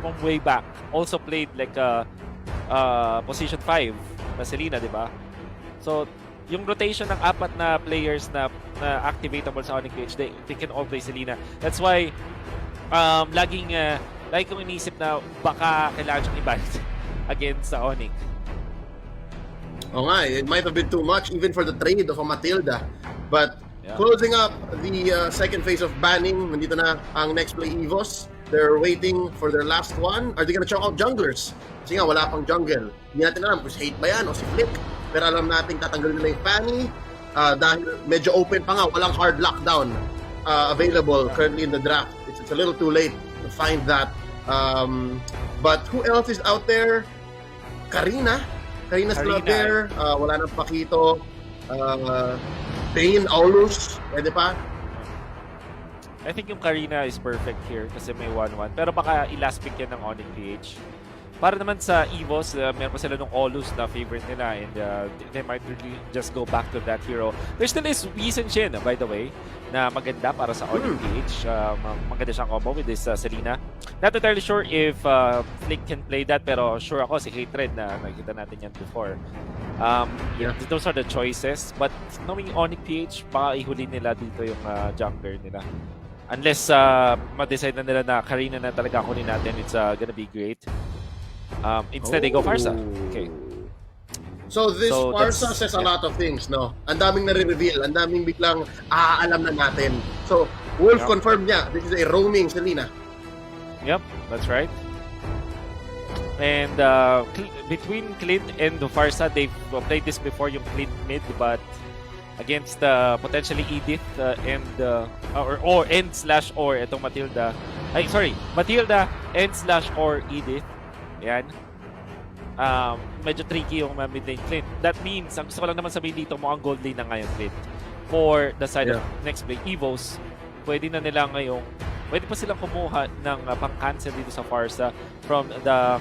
from way back also played like position 5 na Selena, di ba? So, yung rotation ng 4 na players na activatable sa Onic PH, they can all play Selena. That's why, lagi kong inisip na baka kailangan siyang i-balance against sa Onic. Oo nga, it might have been too much even for the trade of a Matilda. But Yeah. closing up the second phase of banning, nandito na ang NXPE EVOS. They're waiting for their last one. Are they gonna choke out junglers? Kasi nga, wala pang jungle. Hindi natin alam kung si Hate ba yan o si Flick. Pero alam natin tatanggalin nila yung Fanny dahil medyo open pa nga. Walang hard lockdown available currently in the draft. It's a little too late to find that. But who else is out there? Karina's still out there. Wala nang Pakito. Bane, Aulus, pwede pa? I think yung Karina is perfect here kasi may 1-1. Pero baka i-last pick yan ng Onic PH. Para naman sa EVOS, meron pa sila nung Aulus na favorite nila and they might really just go back to that hero. There still is Weezhen Shin, by the way, na maganda para sa Onic PH. Maganda siyang combo with this Selena. Not entirely sure if Flick can play that, pero sure ako si Hatred na nakita natin yan before. Those are the choices. But knowing Onic PH, baka ihuli nila dito yung jungler nila. Unless ma-decide na nila na Karina na talaga kunin natin, it's gonna be great. Instead, they go Farsa. Okay. So this Farsa says a lot of things, no? Ang daming nare-reveal, ang daming biglang alam na natin. So, Wolf confirmed niya, this is a roaming Selena. Yep, that's right. And between Clint and Farsa, they've played this before, yung Clint mid, but against potentially Edith or and/or itong Matilda. Matilda and/or Edith. Yan. Medyo tricky yung mid lane Clint. That means, ang gusto ko lang naman sabihin dito mo ang gold lane na ngayon Clint. For the side of NXPE EVOS, pwede pa silang kumuha ng pang-cancel dito sa Farsa from the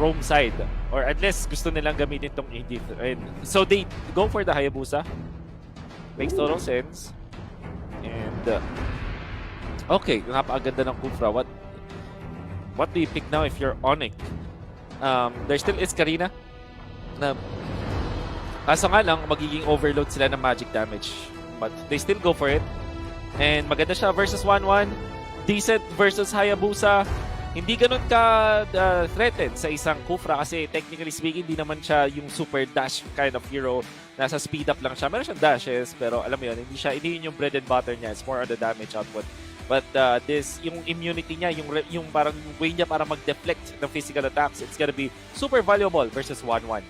roam side. Or at least gusto nilang gamitin itong Edith. And so they go for the Hayabusa. Makes total sense. And okay, napakaganda ng Kufra. What do you pick now if you're Onic? There still is Karina. Kaso nga lang, magiging overload sila ng magic damage. But they still go for it. And maganda siya versus 1-1. Decent versus Hayabusa. Hindi ganun ka-threatened sa isang Kufra kasi technically speaking, hindi naman siya yung super dash kind of hero. Nasa speed up lang siya. Meron siyang dashes, pero alam mo yun, hindi yun yung bread and butter niya. It's more on the damage output. But yung immunity niya, yung parang way niya para mag-deflect ng physical attacks, it's gonna be super valuable versus 1-1.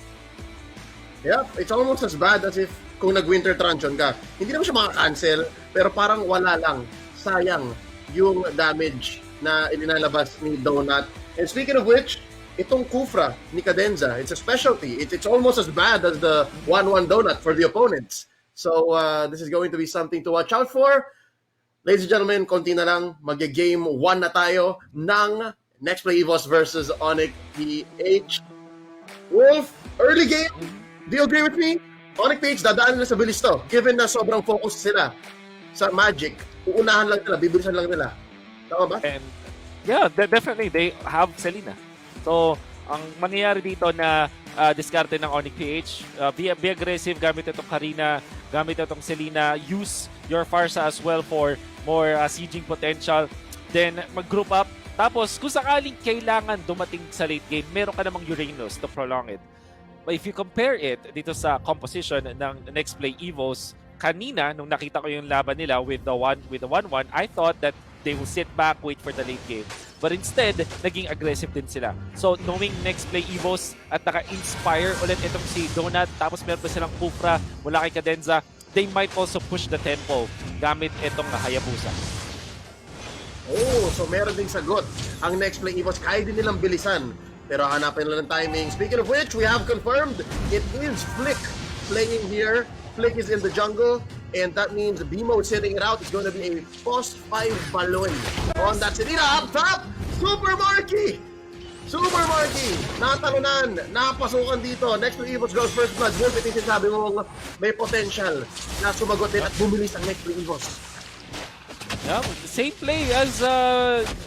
Yeah, it's almost as bad as if kung nag-winter truncheon ka. Hindi naman siya maka-cancel, pero parang wala lang. Sayang yung damage na ilinalabas ni Donut. And speaking of which, itong Kufra ni Cadenza, it's a specialty. It's almost as bad as the 1-1 Donut for the opponents. So this is going to be something to watch out for. Ladies and gentlemen, konti na lang, mag-game 1 na tayo ng NXPE EVOS versus Onic PH. Wolf, early game, do you agree with me? Onic PH, dadaan nila sa bilis to. Given na sobrang focus sila sa Magic, uunahan lang nila, bibilisan lang nila. Tama ba? And yeah, definitely, they have Selena. So, ang mangyayari dito na diskarte ng Onic PH, be aggressive, gamit itong Karina, gamit itong Selena, use your Farsa as well for more sieging potential. Then, mag-group up. Tapos, kung sakaling kailangan dumating sa late game, meron ka namang Uranus to prolong it. But if you compare it dito sa composition ng NXPE EVOS, kanina, nung nakita ko yung laban nila with the 1-1, I thought that they will sit back, wait for the late game. But instead, naging aggressive din sila. So, knowing NXPE EVOS at naka-inspire ulit itong si Donut, tapos meron pa silang Kufra mula kay Cadenza, they might also push the tempo gamit itong Hayabusa. Oh, so meron ding sagot. Ang NXPE EVOS, kaya din nilang bilisan. Pero hanapin nila ng timing. Speaking of which, we have confirmed it is Flick playing here. Flick is in the jungle. And that means BMO is sitting it out. It's going to be a post 5 balloon on that Selena up top. Super Marky! Super Marky! Natalunan, napasukan dito. NXPE EVOS goes first blood. Wolf, ito yung sinasabi mo may potential na sumagot din at bumilis ang NXPE EVOS. Yeah, same play as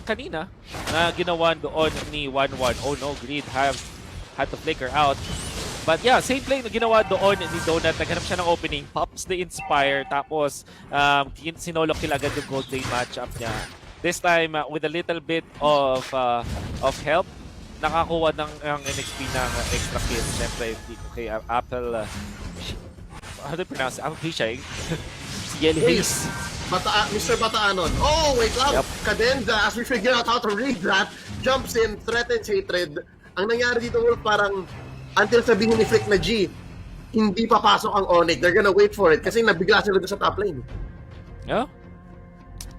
kanina na ginawa doon ni 1-1. Oh no, Greed had to flicker out. But yeah, same play na ginawa doon ni Donut. Naghanap siya ng opening, pops the Inspire, tapos sinolo kill agad yung gold lane matchup niya. This time, with a little bit of help, nakakuha ng NXP ng extra kill. Siyempre, okay, Apple, how do you pronounce it? Apple Pishai. Si Yelly Hayes. Mr. Bataanon. Oh, wait lang. Yep. Cadenza, as we figure out how to read that, jumps in, threatens hatred. Ang nangyari dito, Wolf, parang until sabihin ni Flick na G, hindi papasok ang Onic. They're gonna wait for it kasi nabigla sila doon sa top lane. Yeah.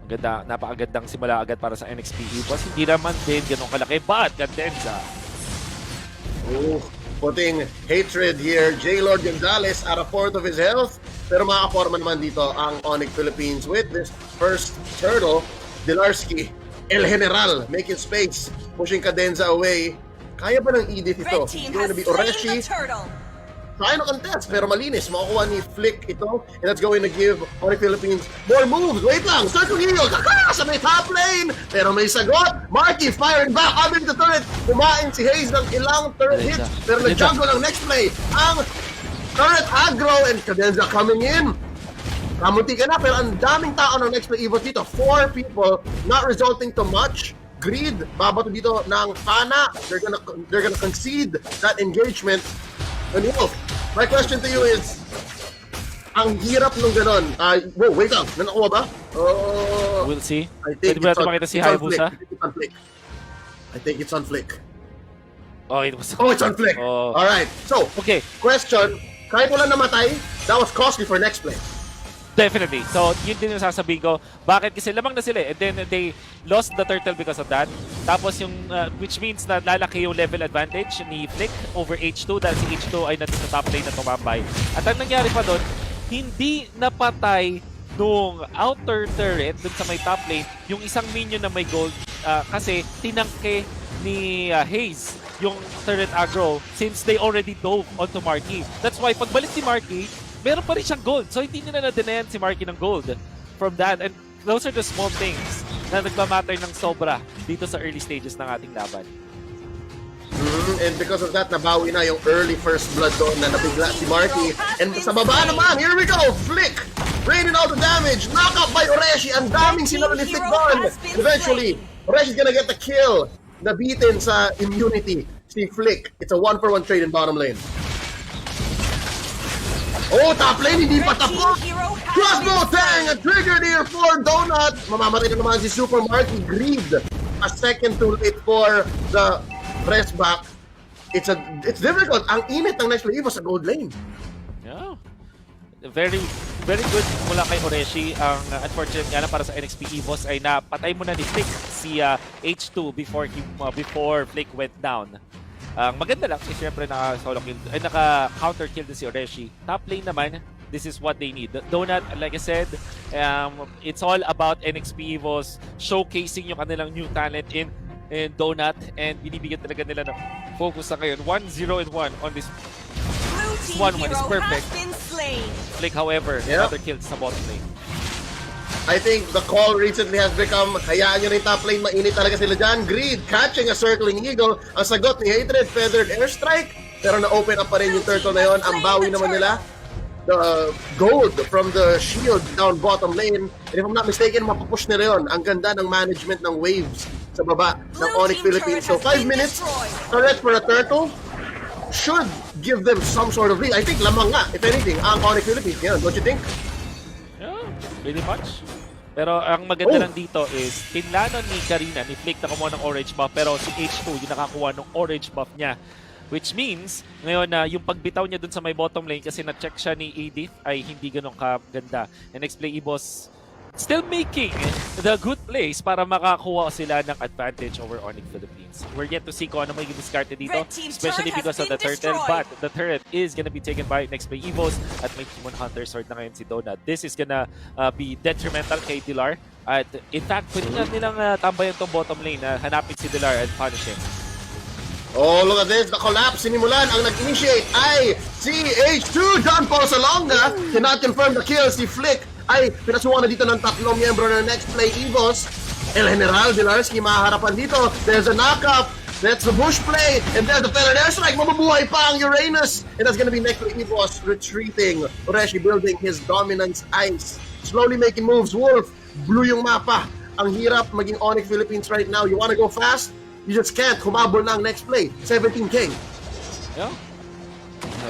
Ang ganda, napakagandang simula agad para sa NXPE. Boss, hindi naman din ganun kalaki, but Cadenza. Oh, putting hatred here. J. Lord Gonzalez at a fourth of his health. Pero makaporma naman dito ang Onic Philippines with this first turtle. Dilarski, El General, making space, pushing Cadenza away. Kaya ba ng Edith ito? It's going to be Oreshi. Kaya na contest, pero malinis. Makukuha ni Flick ito. And that's going to give Onic Philippines more moves. Wait lang, Circle Eagle, sa may top lane. Pero may sagot. Marky firing back. Abing the turret. Kumain si Hayes ng ilang turret hits. Pero nag-jungle ang next play. Ang turret aggro and Cadenza coming in. Kamunti ka na, pero ang daming tao ng next play Evo dito. 4 people, not resulting to much. Greed, babato dito ng pana. They're gonna concede that engagement. And Wolf, my question to you is, ang hirap nung ganon. Whoa, wait lang, nanakuha ba? We'll see. I think Pwede ba natin makita si Hayabusa? I think it's on Flick. Oh, it was... Oh, it's on Flick. Oh. Alright, so, Okay. question, kahit wala namatay, that was costly for next play. Definitely. So, yun din yung sasabihin ko. Bakit? Kasi lamang na sila eh. And then they lost the turtle because of that. Tapos yung, which means na lalaki yung level advantage ni Flick over H2 dahil si H2 ay nandun sa top lane na tumambay. At ang nangyari pa doon, hindi napatay nung outer turret dun sa may top lane yung isang minion na may gold kasi tinangke ni Hayes yung turret aggro since they already dove onto Marky. That's why pagbalik ni Marky, meron pa rin siyang gold. So hindi nila na-denayan si Marky ng gold from that. And those are the small things na nagmamatter ng sobra dito sa early stages ng ating laban. And because of that, nabawi na yung early first blood doon na nabigla si Marky. And sa baba naman, here we go! Flick! Raining all the damage! Knockout by Oreshi! Ang daming sinalo ni Flick doon! Eventually, Oreshi's gonna get the kill. Nabitin sa immunity si Flick. It's a 1-for-1 trade in bottom lane. Oh, top lane, hindi pa tapos! Crossbow Tang! A trigger here for Donut! Mamamatay na naman si Super Marky. Greed. A second too late for the rest back. It's difficult. Ang init ng next play Evo sa gold lane. Yeah. Very good mula kay Oreshi. Ang unfortunate nga lang para sa NXPE boss ay napatay mo na ni Flick si H2 before Flick went down. Maganda lang kasi syempre naka-solo kill, ay naka-counter kill din si Oreshi. Top lane naman, this is what they need. Donut, like I said, it's all about NXP Evo's showcasing yung kanilang new talent in Donut and binibigyan talaga nila ng focus sa ngayon. 1-0-1 on this 1-1 is perfect. Flick, however, another kill sa bottom lane. I think the call recently has become, hayaan nyo na yung top lane, mainit talaga sila dyan. Greed, catching a circling eagle. Ang sagot ni Hatred, feathered airstrike. Pero na-open up pa rin yung turtle na yun. Ang bawi naman nila, the gold from the shield down bottom lane. And if I'm not mistaken, mapapush nila yun. Ang ganda ng management ng waves sa baba ng Onic Philippines. So 5 minutes, correct for a turtle, should give them some sort of lead. I think lamang nga, if anything, ang Onic Philippines. Yeah, don't you think? Yeah, pretty much. Pero ang maganda lang dito is, tinlanon ni Karina, ni Flick na kumuha ng orange buff, pero si H2 yung nakakuha ng orange buff niya. Which means, ngayon na yung pagbitaw niya dun sa may bottom lane kasi na-check siya ni Edith ay hindi ganun kaganda. And NXPE boss still making the good plays para makakuha sila ng advantage over Onic Philippines. We're yet to see kung ano may diskarte dito, especially because of the turtle. But the turret is gonna be taken by NXPE Evos at may Demon Hunter Sword na ngayon si Donut. This is gonna be detrimental kay Dilar. At in fact, pwede na nilang tambayan tong bottom lane na hanapin si Dilar and punish him. Oh, look at this. The collapse. Sinimulan. Ang nag-initiate ay si H2. John Paul Salonga. Cannot confirm the kill. Si Flick ay pinasuhan na dito ng tatlong miyembro ng Next Play Evos. El General Dilarski mahaharapan dito. There's a knock-up. That's the bush play. And there's the feather airstrike. Mabubuhay pa ang Uranus. And that's gonna be Next Play Evos retreating. Ureshi building his dominance ice. Slowly making moves. Wolf, blue yung mapa. Ang hirap maging Onic Philippines right now. You wanna go fast? You just can't. Humabol na ang Next Play. 17K. Yeah.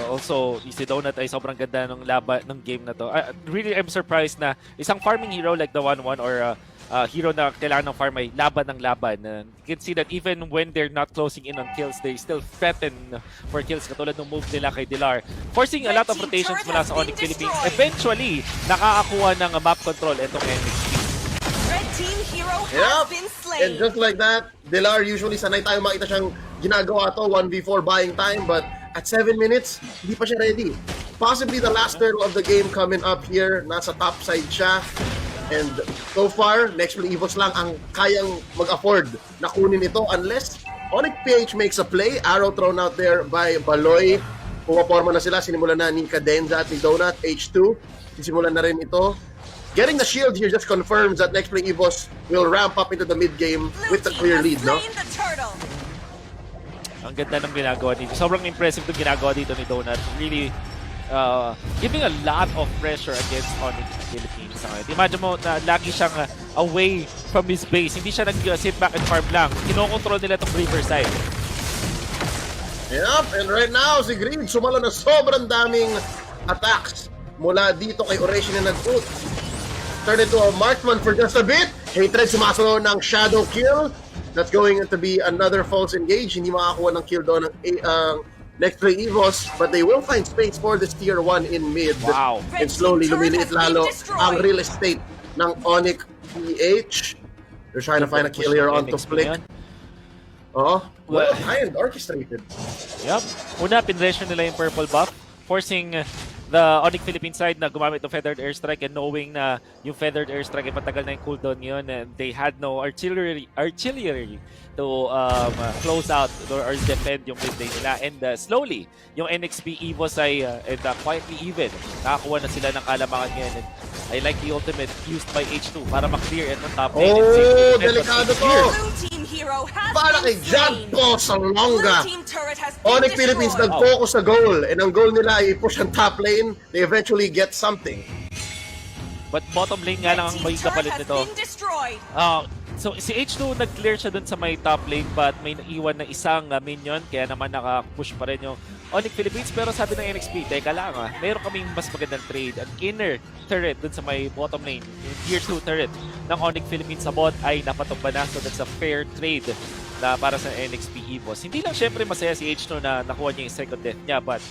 Also, si Donut ay sobrang ganda ng laban ng game na to. Really, I'm surprised na isang farming hero like the 1-1 or hero na kailangan ng farm ay laban ng laban. You can see that even when they're not closing in on kills, they still threaten for kills katulad ng move nila kay Dilar. Forcing a lot of rotations mula sa Onic Philippines. Eventually, nakakakuha ng map control itong NXPE. Red team hero has been slain. And just like that, Dilar usually sanay tayo makita siyang ginagawa to 1v4 buying time, but at 7 minutes, hindi pa siya ready. Possibly the last turtle of the game coming up here. Nasa top side siya. And so far, Next Play Evos lang ang kayang mag-afford na kunin ito unless Onic PH makes a play. Arrow thrown out there by Baloy. Pumaporma na sila. Sinimulan na ni Cadenza at ni Donut. H2. Sisimulan na rin ito. Getting the shield here just confirms that Next Play Evos will ramp up into the mid-game with a clear lead, no? Ang ganda ng ginagawa dito. Sobrang impressive itong ginagawa dito ni Donut. Really giving a lot of pressure against Onic Philippines. Imagine mo na lagi siyang away from his base. Hindi siya nag-sit back and farm lang. Kinokontrol nila itong Riverside. Yep, and right now si Green sumalo na sobrang daming attacks mula dito kay Oreshi na nag-ut. Turn into a marksman for just a bit. Hatred sumasalo ng shadow kill. That's going to be another false engage. Hindi makakuha ng kill doon ng Next Play Evos, but they will find space for this tier 1 in mid. Wow. And slowly lumiliit lalo ang real estate ng Onic PH. They're trying to find a kill here onto Flick. Oh, well, high-end orchestrated. Yep. Una, pinression nila yung purple buff, forcing the Onic Philippines side na gumamit ng Feathered Airstrike, and knowing na yung Feathered Airstrike ay patagal na yung cooldown yun, and they had no artillery to close out or defend yung mid lane nila. And slowly, yung NXPE Evos ay quietly even. Nakakuha na sila ng kalamangan ngayon. And I like the ultimate used by H2 para ma-clear itong top lane. Oh, delikado to! Para kay slain. Jadko sa Longa. Onic Philippines nag-focus sa goal, and ang goal nila ay i-push ang top lane. They eventually get something. But bottom lane nga lang ang may kapalit nito. So si H2 nag-clear siya dun sa may top lane, but may naiwan na isang minion, kaya naman naka-push pa rin yung Onic Philippines. Pero sabi ng NXP, teka lang meron kaming mas magandang trade. Ang inner turret dun sa may bottom lane, yung tier 2 turret ng Onic Philippines sa bot ay napatumba na. So that's a fair trade na para sa NXPE Evos. Hindi lang syempre masaya si H2 na nakuha niya yung second death niya, but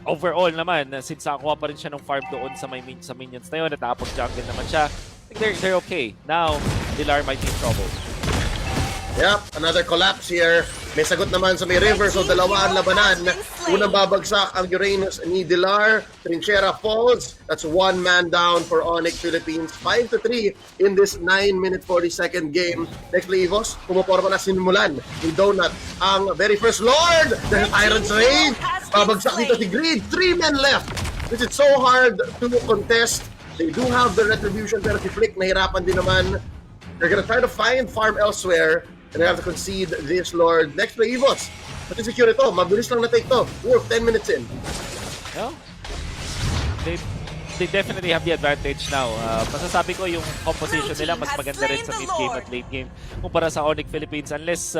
overall naman, since nakakuha pa rin siya ng farm doon sa may sa minions na yun, at nakapag-jungle naman siya, I think they're okay. Now, Dilar might be in trouble. Yep, another collapse here. May sagot naman sa may river, so dalawa ang labanan. Unang babagsak ang Uranus ni Dilar. Trinchera falls. That's one man down for Onic Philippines. 5-3 in this 9-minute 40-second game. Next Play Evos, pumaporma na sinimulan ni Donut ang very first Lord. The Tyrant's Raid. Babagsak dito si Greed. 3 men left. This is so hard to contest. They do have the retribution, pero si Flick nahirapan din naman. They're gonna try to find farm elsewhere, and they have to concede this Lord. Next Play Evos. Pati secure ito. Mabilis lang na-take to. Wolf, 10 minutes in. Well, they definitely have the advantage now. Masasabi ko yung composition nila mas maganda rin sa mid-game at late game kumpara sa Onic Philippines, unless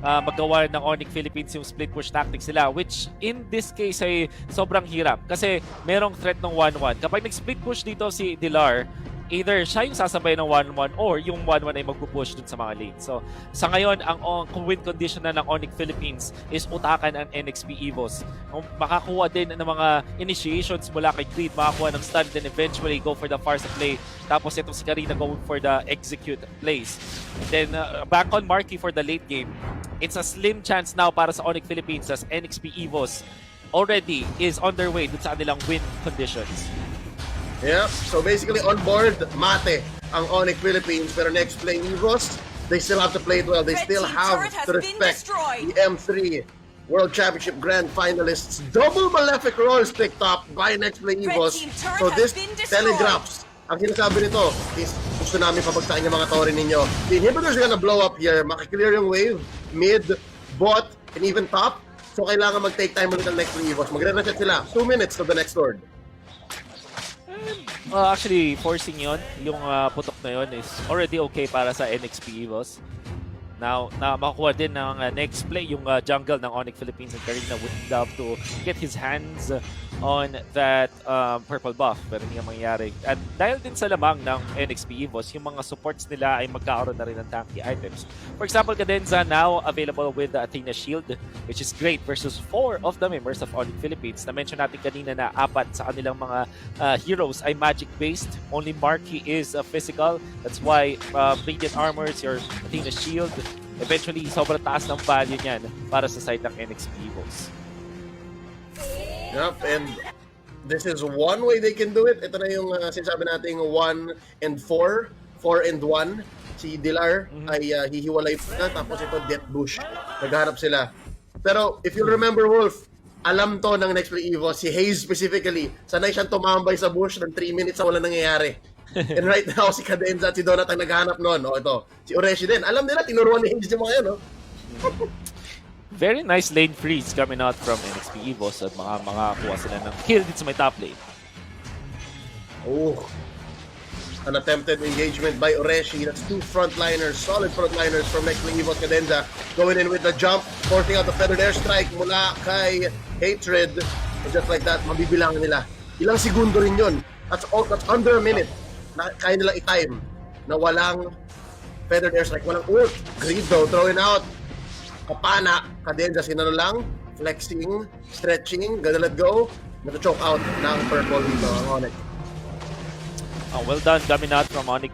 magawa ng Onic Philippines yung split push tactics nila, which in this case ay sobrang hirap kasi merong threat ng 1-1. Kapag nag-split push dito si Dilar, either siya yung sasabay ng 1-1 or yung 1-1 ay magpupush dun sa mga lane. So, sa ngayon, ang win condition na ng Onic Philippines is utakan ang NXPE Evos. Makakuha din ng mga initiations mula kay Creed, makakuha ng stun, then eventually go for the Farsa play. Tapos itong si Karina going for the execute plays. Then, back on Marky for the late game. It's a slim chance now para sa Onic Philippines as NXPE Evos already is on their way dun sa kanilang win conditions. Yeah, so basically on board, mate ang Onic Philippines, pero Next Play Evos, they still have to play it well. They still have to respect the M3 World Championship Grand Finalists. Double Malefic Rolls picked up by Next Play Evos. So this telegraphs Ang sinasabi nito is gusto namin pabagsakin yung mga Tori ninyo. The inhibitors are gonna blow up here. Makiklear yung wave, mid, bot, and even top. So kailangan mag-take time ulit ng next Evos. Magre-reset sila. 2 minutes to the next Lord. Actually, forcing yon, yung putok na yon is already okay para sa NXPE boss. Now, na makukuha din ng next play yung jungle ng Onic Philippines, and Karina would love to get his hands on that purple buff, pero hindi nga mangyayari. At dahil din sa lamang ng NXPE boss, yung mga supports nila ay magkakaroon na rin ng tanky items. For example, Cadenza now available with the Athena Shield, which is great versus 4 of the members of Onic Philippines. Na-mention natin kanina na 4 sa kanilang mga heroes ay magic-based. Only Marky is physical. That's why Radiant Armors, your Athena Shield, eventually sobrang taas ng value niyan para sa side ng NXPE boss. Yep, and this is one way they can do it. Ito na yung sinasabi nating 1 and 4, 4 and 1. Si Dilar ay hihiwalay pa, tapos ito Death Bush. Nagharap sila. Pero if you remember, Wolf, alam to ng next play Evo, si Hayes specifically, sanay siyang tumambay sa bush ng 3 minutes na wala nangyayari. And right now, si Cadenza at si Donat ang naghanap noon. O ito, si Oreshi din. Alam nila, tinuruan ni Hayes yung mga yun, no? Very nice lane freeze coming out from NXPE boss at makakuha sila ng kill dito sa may top lane. Oh, an attempted engagement by Oreshi. That's 2 frontliners, solid frontliners from next play Evo Cadenza. Going in with the jump, forcing out the feathered airstrike mula kay Hatred. And just like that, mabibilangan nila. Ilang segundo rin yun. That's under a minute. Na kaya nilang i-time na walang feathered airstrike, walang ult. Greed though, throwing out. Kapana, Cadenza, sinano lang, flexing, stretching, gonna let go, nata-choke out ng purple dito, ang Onic. Well done coming out from Onic,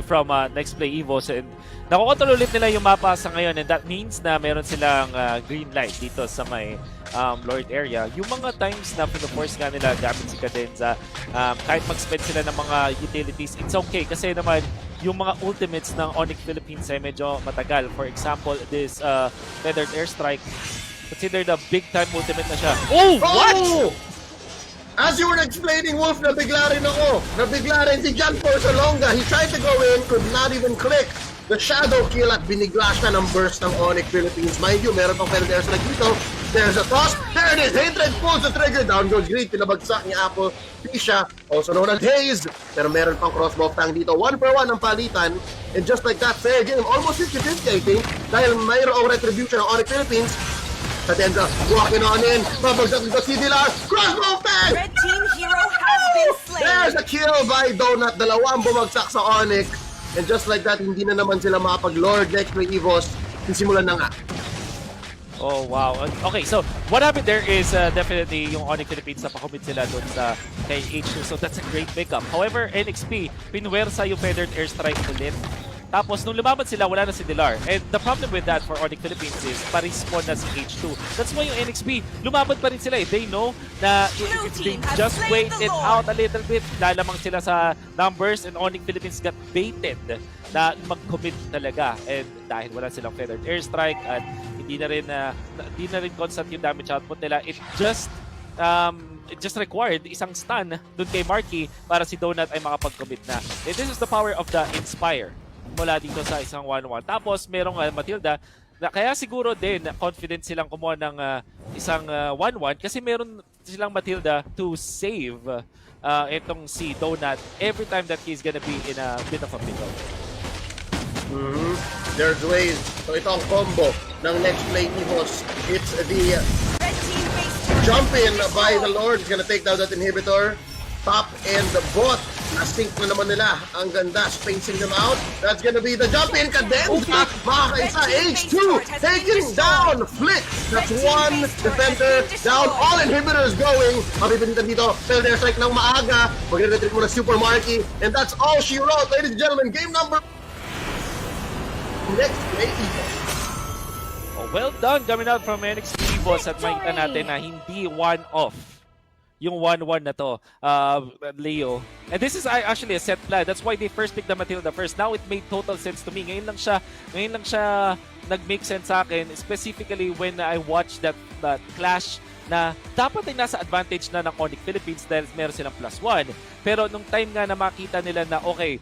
from Next Play Evos, and nakukontrol ulit nila yung mapa sa ngayon, and that means na meron silang green light dito sa may Lord area. Yung mga times na pino-force nga nila gamit si Cadenza, kahit mag-spend sila ng mga utilities, it's okay kasi naman yung mga ultimates ng Onic Philippines ay medyo matagal. For example, this Feathered Airstrike, considered a big-time ultimate na siya. Oh! What? As you were explaining, Wolf, nabigla rin ako. Nabigla rin si John Porcelonga. He tried to go in, could not even click the shadow kill at binigla siya ng burst ng Onic Philippines. Mind you, meron pang Feathered Airstrike dito. There's a toss. There it is. Hatred pulls the trigger. Down goes Greed. Pinabagsak ni Apple. Pisha, also known as Haze. Pero meron pang crossbow tang dito. 1 for 1 ang palitan. And just like that, fair game. Almost 50-50, I think. Dahil mayroong retribution ng Onic Philippines. Cadenza walking on in. Babagsak dito si Dilar. Crossbow tang! Red team hero has been slain. There's a kill by Donut. Dalawang bumagsak sa Onic. And just like that, hindi na naman sila makapag-Lord next play Evos. Sisimulan na nga. Oh, wow. Okay, so what happened there is definitely yung Onic Philippines napakomit sila doon sa kay H2. So that's a great pickup. However, NXP, pinwersa yung Feathered Airstrike ulit. Tapos, nung lumaban sila, wala na si Dilar. And the problem with that for Onic Philippines is pa-respawn na si H2. That's why yung NXP, lumaban pa rin sila eh. They know na if they just wait it out a little bit, lalamang sila sa numbers, and Onic Philippines got baited na mag-commit talaga. And dahil wala silang Feathered Airstrike at hindi na rin constant yung damage output nila, it just required isang stun dun kay Marky para si Donut ay makapag-commit na. And this is the power of the Inspire mula dito sa isang 1-1. Tapos merong Matilda na kaya siguro din confident silang kumuha ng isang 1-1 kasi meron silang Matilda to save itong si Donut every time that he's gonna be in a bit of a pickle. There's ways. So ito ang combo ng next play Evos. It's the Red team base jump in by the Lord. Is gonna take down that inhibitor. Top and the bot. Na-sync na naman nila. Ang ganda. Spacing them out. That's gonna be the jump in. Cadenza. Makakaisa. H2. Taking down. Flick. That's one defender down. All inhibitors going. Mapipinitan dito. Failed airstrike ng maaga. Magre-retreat muna Super Marky. And that's all she wrote. Ladies and gentlemen, game number next play Evos. Oh, well done coming out from NXPE boss at makita natin na hindi one-off yung 1-1 na to, Leo. And this is actually a set plan. That's why they first picked the Matilda first. Now it made total sense to me. Ngayon lang siya nag-make sense sa akin, specifically when I watched that clash na dapat ay nasa advantage na ng Onic Philippines dahil meron silang +1. Pero nung time nga na makita nila na okay,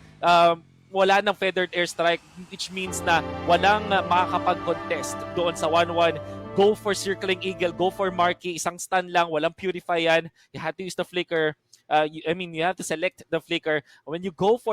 wala ng feathered airstrike, which means na walang makakapag-contest doon sa 1-1, go for circling eagle, go for marquee, isang stun lang, walang purify yan. You have to use the flicker. You have to select the flicker. When you go for